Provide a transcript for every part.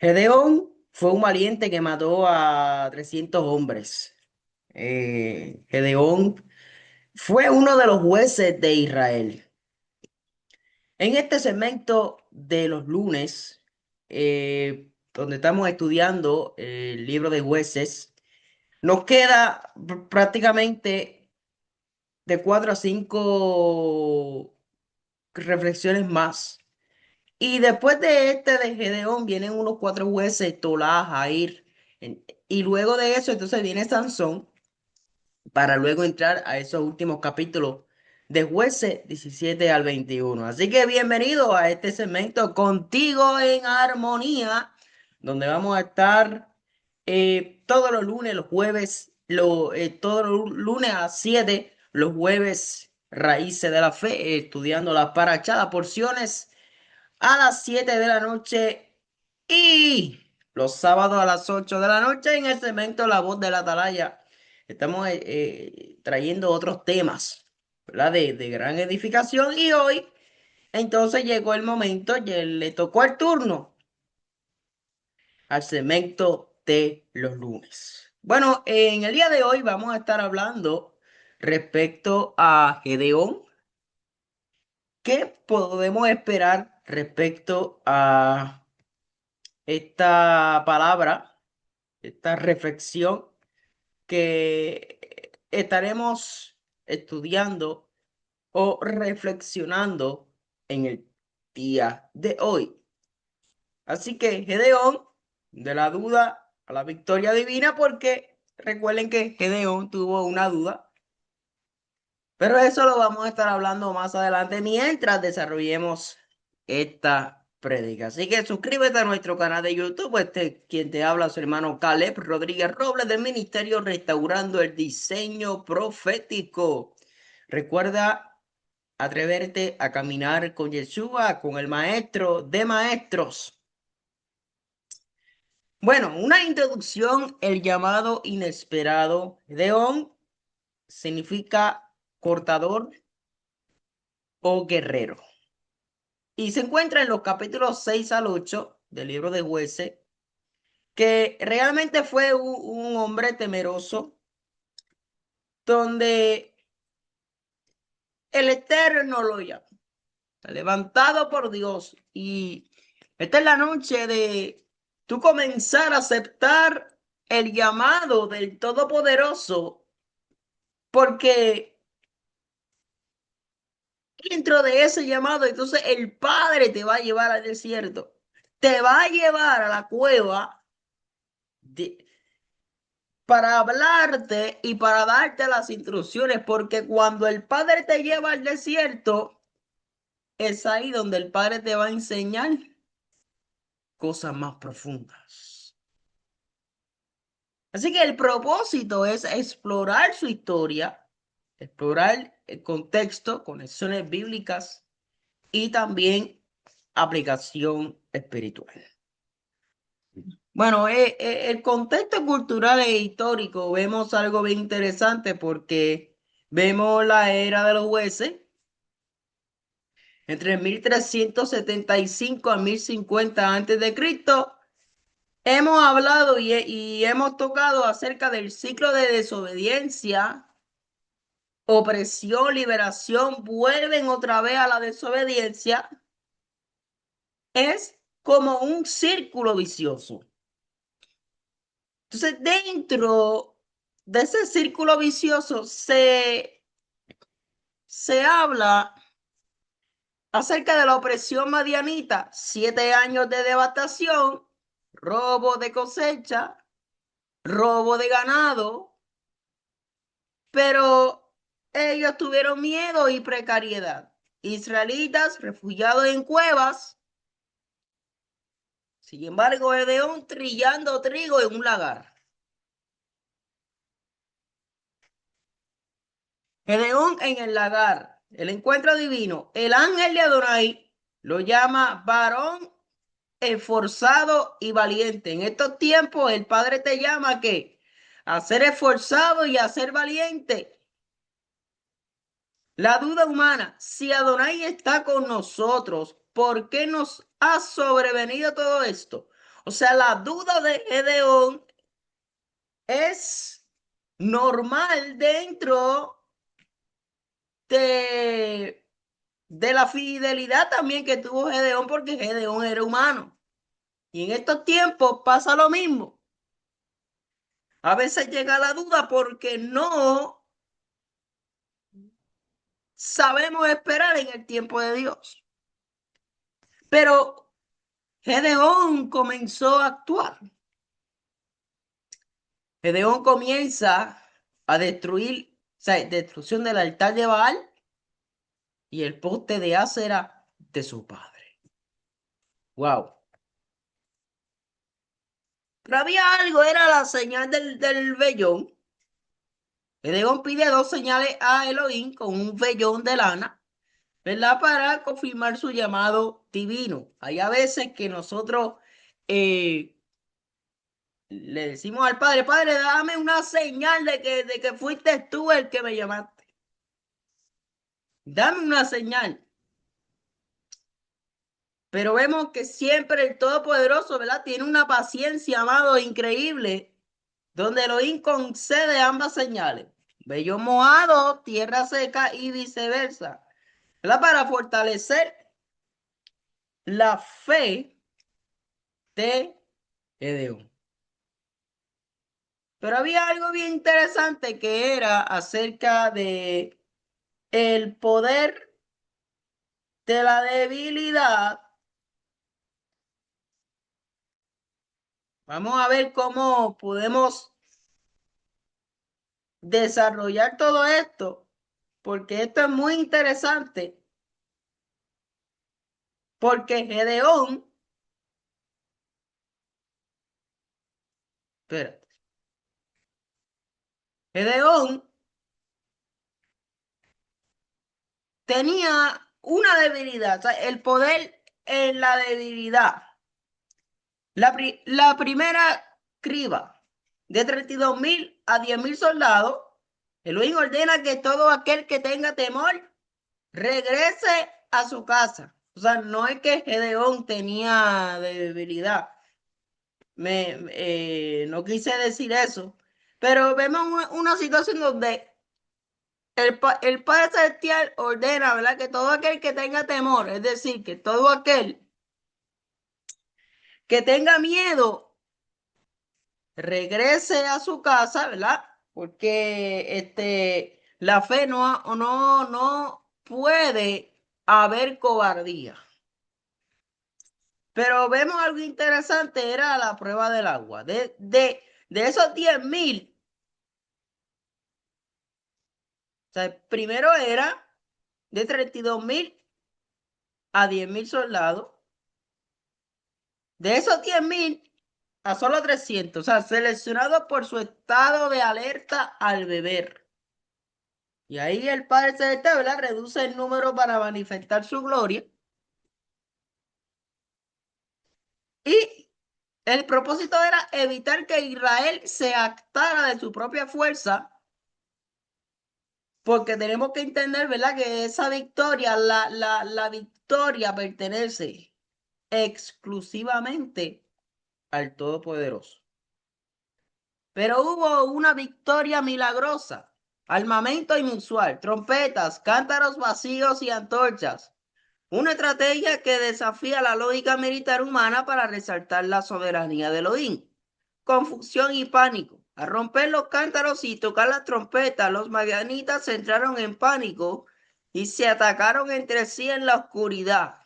Gedeón fue un valiente que mató a 300 hombres. Gedeón fue uno de los jueces de Israel. En este segmento de los lunes, donde estamos estudiando el libro de jueces, nos queda prácticamente de 4 a 5 reflexiones más. Y después de este de Gedeón vienen unos 4 jueces, Tolá, Jair. Y luego de eso, entonces viene Sansón para luego entrar a esos últimos capítulos de Jueces 17 al 21. Así que bienvenido a este segmento Contigo en Armonía, donde vamos a estar todos los lunes, los jueves, todos los lunes a 7, los jueves Raíces de la Fe, estudiando las parachadas, porciones a las 7 de la noche y los sábados a las 8 de la noche en el segmento La Voz de la Atalaya. Estamos trayendo otros temas, ¿verdad? De gran edificación y hoy entonces llegó el momento, ya le tocó el turno al segmento de los lunes. Bueno, en el día de hoy vamos a estar hablando respecto a Gedeón. ¿Qué podemos esperar respecto a esta palabra, esta reflexión que estaremos estudiando o reflexionando en el día de hoy? Así que Gedeón, de la duda a la victoria divina, porque recuerden que Gedeón tuvo una duda, pero eso lo vamos a estar hablando más adelante mientras desarrollemos esta prédica. Así que suscríbete a nuestro canal de YouTube. Quien te habla, su hermano Caleb Rodríguez Robles del Ministerio Restaurando el Diseño Profético. Recuerda atreverte a caminar con Yeshua, con el Maestro de Maestros. Bueno, una introducción, el llamado inesperado. Gedeón significa cortador o guerrero. Y se encuentra en los capítulos 6 al 8 del libro de Jueces, que realmente fue un hombre temeroso, donde el Eterno lo llama, levantado por Dios. Y esta es la noche de tú comenzar a aceptar el llamado del Todopoderoso, porque dentro de ese llamado, entonces el Padre te va a llevar al desierto, te va a llevar a la cueva de, para hablarte y para darte las instrucciones, porque cuando el Padre te lleva al desierto, es ahí donde el Padre te va a enseñar cosas más profundas. Así que el propósito es explorar su historia, explorar el contexto, conexiones bíblicas y también aplicación espiritual. Bueno, el contexto cultural e histórico vemos algo bien interesante porque vemos la era de los jueces entre 1375 a 1050 antes de Cristo. Hemos hablado y hemos tocado acerca del ciclo de desobediencia, opresión, liberación, vuelven otra vez a la desobediencia. Es como un círculo vicioso. Entonces, dentro de ese círculo vicioso se habla acerca de la opresión madianita, 7 años de devastación, robo de cosecha, robo de ganado, pero ellos tuvieron miedo y precariedad. Israelitas refugiados en cuevas, sin embargo, Gedeón trillando trigo en un lagar. Gedeón en el lagar, el encuentro divino. El ángel de Adonai lo llama varón esforzado y valiente. En estos tiempos el Padre te llama ¿qué? A ser esforzado y a ser valiente. La duda humana, si Adonai está con nosotros, ¿por qué nos ha sobrevenido todo esto? O sea, la duda de Gedeón es normal dentro de, de la fidelidad también que tuvo Gedeón, porque Gedeón era humano. Y en estos tiempos pasa lo mismo. A veces llega la duda porque no sabemos esperar en el tiempo de Dios. Pero Gedeón comenzó a actuar. Gedeón comienza a destruir, o sea, destrucción del altar de Baal y el poste de Acera de su padre. Wow. Pero había algo, era la señal del vellón. Gedeón pide dos señales a Elohim con un vellón de lana, ¿verdad? Para confirmar su llamado divino. Hay a veces que nosotros le decimos al Padre, Padre, dame una señal de que fuiste tú el que me llamaste. Dame una señal. Pero vemos que siempre el Todopoderoso, ¿verdad? Tiene una paciencia, amado, increíble, donde Elohim concede ambas señales. Vello mojado, tierra seca y viceversa, ¿verdad? Para fortalecer la fe de Gedeón. Pero había algo bien interesante que era acerca de el poder de la debilidad. Vamos a ver cómo podemos desarrollar todo esto, porque esto es muy interesante, porque Gedeón, espérate, Gedeón tenía una debilidad, o sea, el poder en la debilidad. La primera criba de 32,000 a 10,000 soldados, Elohim ordena que todo aquel que tenga temor regrese a su casa. O sea, no es que Gedeón tenía debilidad. No quise decir eso. Pero vemos una situación donde el Padre Celestial ordena, ¿verdad? Que todo aquel que tenga temor, es decir, que todo aquel que tenga miedo, regrese a su casa, ¿verdad? Porque la fe no puede haber cobardía. Pero vemos algo interesante, era la prueba del agua. De esos 10,000, o sea, primero era de 32,000 a 10,000 soldados. De esos 10,000 a solo 300, o sea, seleccionados por su estado de alerta al beber. Y ahí el Padre Celestial, ¿verdad? Reduce el número para manifestar su gloria. Y el propósito era evitar que Israel se actara de su propia fuerza, porque tenemos que entender, ¿verdad? Que esa victoria, la victoria pertenece exclusivamente al Todopoderoso. Pero hubo una victoria milagrosa, armamento inusual, trompetas, cántaros vacíos y antorchas. Una estrategia que desafía la lógica militar humana para resaltar la soberanía de Elohim. Confusión y pánico. Al romper los cántaros y tocar las trompetas, los madianitas entraron en pánico y se atacaron entre sí en la oscuridad.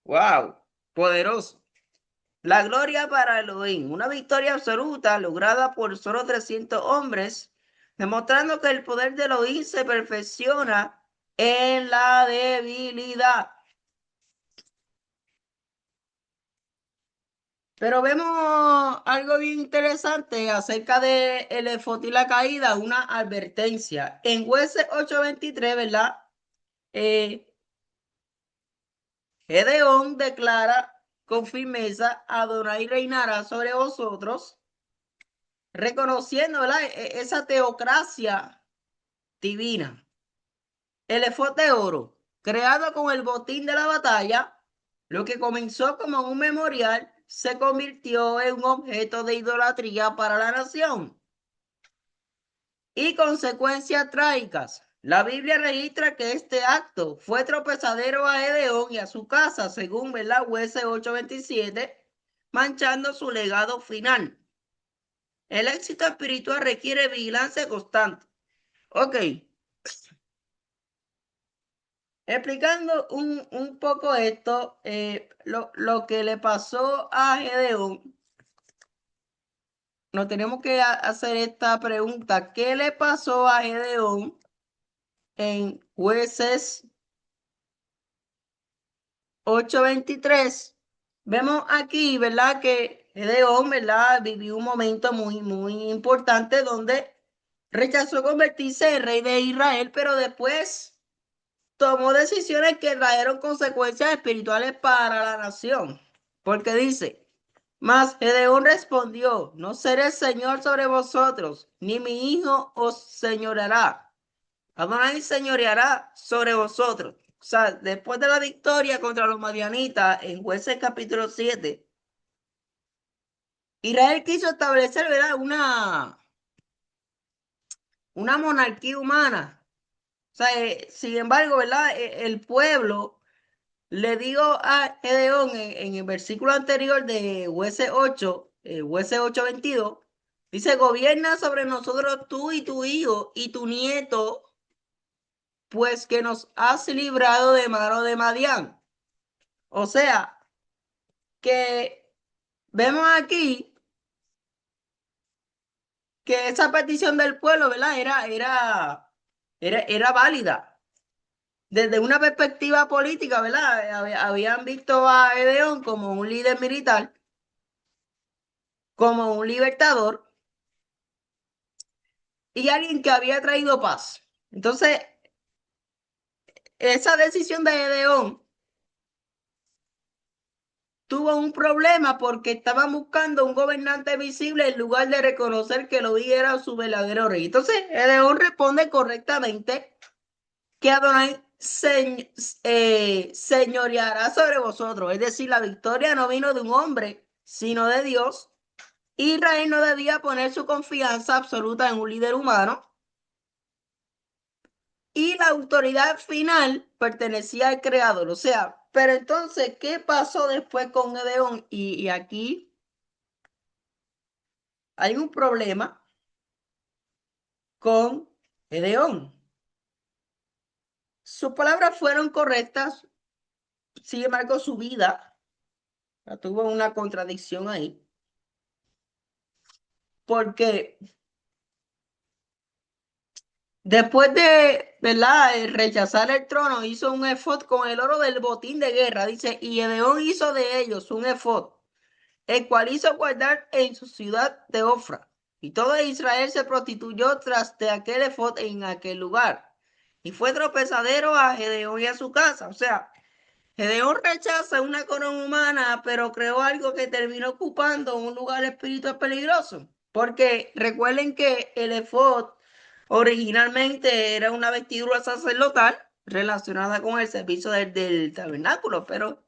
¡Wow! Poderoso. La gloria para Elohim, una victoria absoluta lograda por solo 300 hombres, demostrando que el poder de Elohim se perfecciona en la debilidad. Pero vemos algo bien interesante acerca de el efod y la caída, una advertencia. En Jueces 8:23, ¿verdad? Eh, Gedeón declara con firmeza: Adonai reinará sobre vosotros, reconociendo, ¿verdad? Esa teocracia divina. El efod de oro, creado con el botín de la batalla, lo que comenzó como un memorial, se convirtió en un objeto de idolatría para la nación. Y consecuencias trágicas. La Biblia registra que este acto fue tropezadero a Gedeón y a su casa, según Jueces 8:27, manchando su legado final. El éxito espiritual requiere vigilancia constante. Ok, explicando un poco esto, lo que le pasó a Gedeón, nos tenemos que hacer esta pregunta. ¿Qué le pasó a Gedeón en Jueces 8:23? Vemos aquí, ¿verdad? Que Gedeón, ¿verdad? Vivió un momento muy importante donde rechazó convertirse en rey de Israel, pero después tomó decisiones que trajeron consecuencias espirituales para la nación. Porque dice, mas Gedeón respondió, no seré señor sobre vosotros, ni mi hijo os señoreará. Adonai señoreará sobre vosotros. O sea, después de la victoria contra los madianitas en Jueces capítulo 7, Israel quiso establecer, ¿verdad? Una monarquía humana. O sea, sin embargo, ¿verdad? El pueblo le digo a Gedeón en el versículo anterior de Jueces 8, Jueces 8:22, dice, gobierna sobre nosotros tú y tu hijo y tu nieto, pues que nos has librado de mano de Madián. O sea, que vemos aquí que esa petición del pueblo, ¿verdad? Era válida. Desde una perspectiva política, ¿verdad? Habían visto a Gedeón como un líder militar, como un libertador y alguien que había traído paz. Entonces, esa decisión de Gedeón tuvo un problema porque estaban buscando un gobernante visible en lugar de reconocer que lo era su verdadero rey. Entonces, Gedeón responde correctamente que Adonai señoreará sobre vosotros. Es decir, la victoria no vino de un hombre, sino de Dios. Israel no debía poner su confianza absoluta en un líder humano. Y la autoridad final pertenecía al creador. O sea, pero entonces, ¿qué pasó después con Gedeón? Y aquí hay un problema con Gedeón. Sus palabras fueron correctas, sin embargo, su vida tuvo una contradicción ahí. Porque después de, ¿verdad?, rechazar el trono, hizo un efod con el oro del botín de guerra, dice, y Gedeón hizo de ellos un efod, el cual hizo guardar en su ciudad de Ofra. Y todo Israel se prostituyó tras de aquel efod en aquel lugar. Y fue tropezadero a Gedeón y a su casa. O sea, Gedeón rechaza una corona humana, pero creó algo que terminó ocupando un lugar espiritual peligroso. Porque recuerden que el efod originalmente era una vestidura sacerdotal relacionada con el servicio del tabernáculo, pero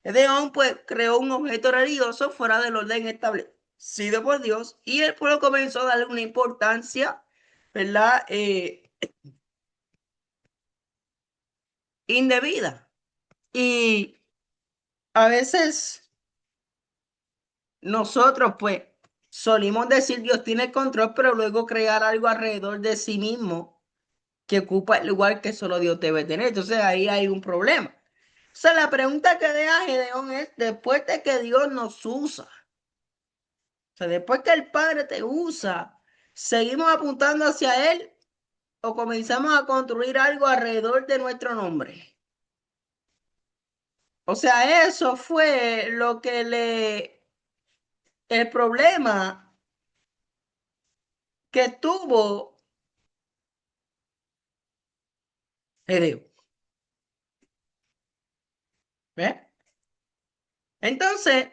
Gedeón pues creó un objeto religioso fuera del orden establecido por Dios y el pueblo comenzó a darle una importancia, ¿verdad? Indebida. Y a veces nosotros pues solimos decir Dios tiene el control, pero luego crear algo alrededor de sí mismo que ocupa el lugar que solo Dios debe tener. Entonces ahí hay un problema. O sea, la pregunta que deja Gedeón es, después de que Dios nos usa, o sea, después que el Padre te usa, ¿seguimos apuntando hacia Él o comenzamos a construir algo alrededor de nuestro nombre? O sea, eso fue lo que el problema que tuvo Gedeón. ¿Ves? Entonces,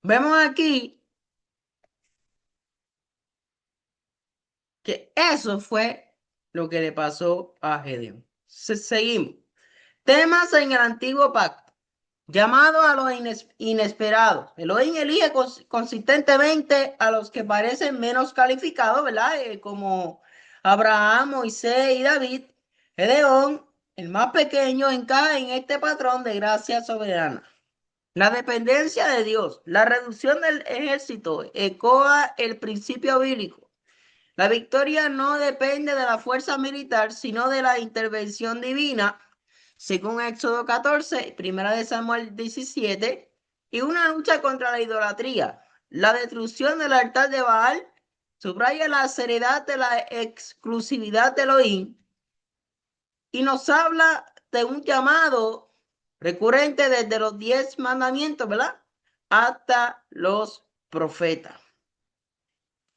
vemos aquí que eso fue lo que le pasó a Gedeón. Seguimos. Temas en el antiguo pacto. llamado a lo inesperado. Elohim elige consistentemente a los que parecen menos calificados, ¿verdad? Como Abraham, Moisés y David. Gedeón, el más pequeño, encaja en este patrón de gracia soberana. La dependencia de Dios, la reducción del ejército, ecoa el principio bíblico. La victoria no depende de la fuerza militar, sino de la intervención divina, según Éxodo 14, Primera de Samuel 17, y una lucha contra la idolatría. La destrucción del altar de Baal subraya la seriedad de la exclusividad de Elohim y nos habla de un llamado recurrente desde los 10 mandamientos, ¿verdad? Hasta los profetas.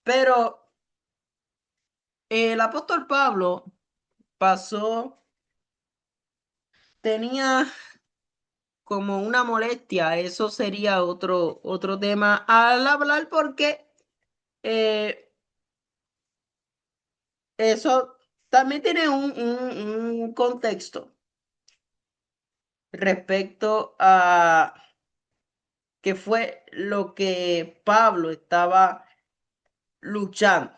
Pero el apóstol Pablo tenía como una molestia, eso sería otro tema al hablar porque eh, eso también tiene un contexto respecto a qué fue lo que Pablo estaba luchando.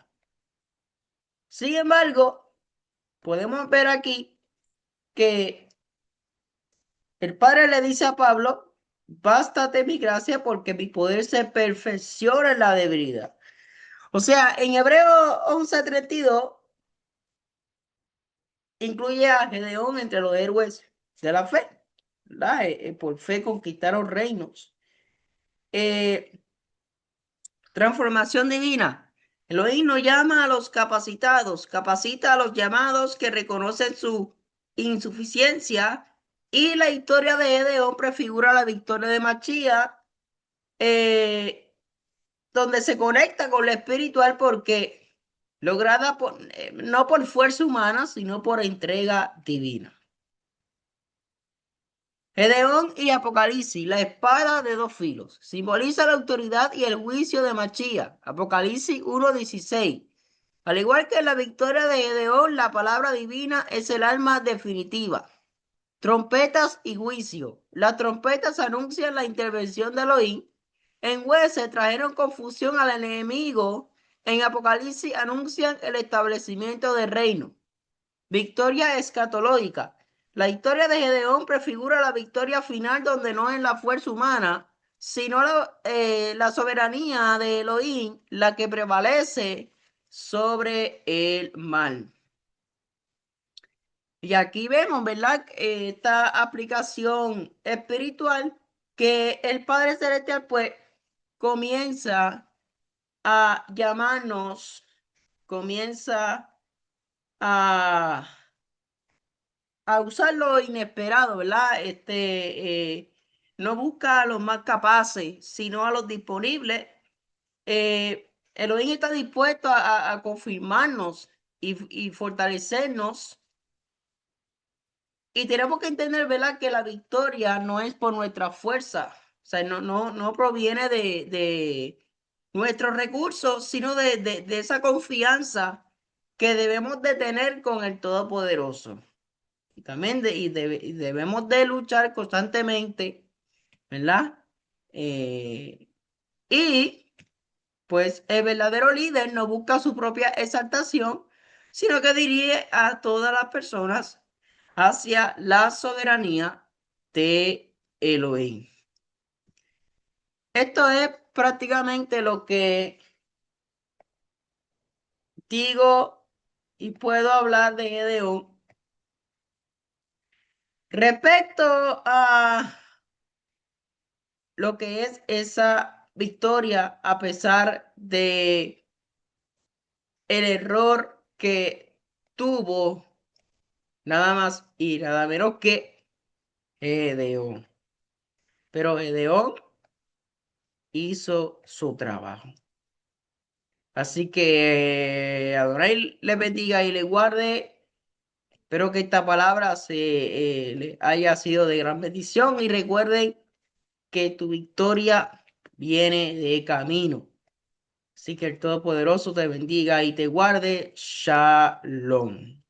Sin embargo, podemos ver aquí que el Padre le dice a Pablo, bástate mi gracia porque mi poder se perfecciona en la debilidad. O sea, en Hebreo 11:32 incluye a Gedeón entre los héroes de la fe. ¿Verdad? Por fe conquistaron reinos. Transformación divina. Elohim no llama a los capacitados, capacita a los llamados que reconocen su insuficiencia. Y la historia de Gedeón prefigura la victoria de Machía, donde se conecta con lo espiritual porque lograda no por fuerza humana, sino por entrega divina. Gedeón y Apocalipsis, la espada de dos filos, simboliza la autoridad y el juicio de Machía. Apocalipsis 1:16. Al igual que la victoria de Gedeón, la palabra divina es el alma definitiva. Trompetas y juicio. Las trompetas anuncian la intervención de Elohim. En Hueses trajeron confusión al enemigo. En Apocalipsis anuncian el establecimiento del reino. Victoria escatológica. La historia de Gedeón prefigura la victoria final donde no es la fuerza humana, sino la soberanía de Elohim la que prevalece sobre el mal. Y aquí vemos, ¿verdad? Esta aplicación espiritual que el Padre Celestial pues comienza a llamarnos, comienza a usar lo inesperado, ¿verdad? No busca a los más capaces, sino a los disponibles. Elohim está dispuesto a confirmarnos y fortalecernos. Y tenemos que entender, ¿verdad? Que la victoria no es por nuestra fuerza. O sea, no proviene de nuestros recursos, sino de esa confianza que debemos de tener con el Todopoderoso. Y también debemos de luchar constantemente, ¿verdad? Eh, y pues el verdadero líder no busca su propia exaltación, sino que dirige a todas las personas hacia la soberanía de Elohim. Esto es prácticamente lo que digo y puedo hablar de Gedeón. Respecto a lo que es esa victoria a pesar de el error que tuvo nada más y nada menos que Gedeón. Pero Gedeón hizo su trabajo. Así que Adonai le bendiga y le guarde. Espero que esta palabra le haya sido de gran bendición y recuerden que tu victoria viene de camino. Así que el Todopoderoso te bendiga y te guarde. Shalom.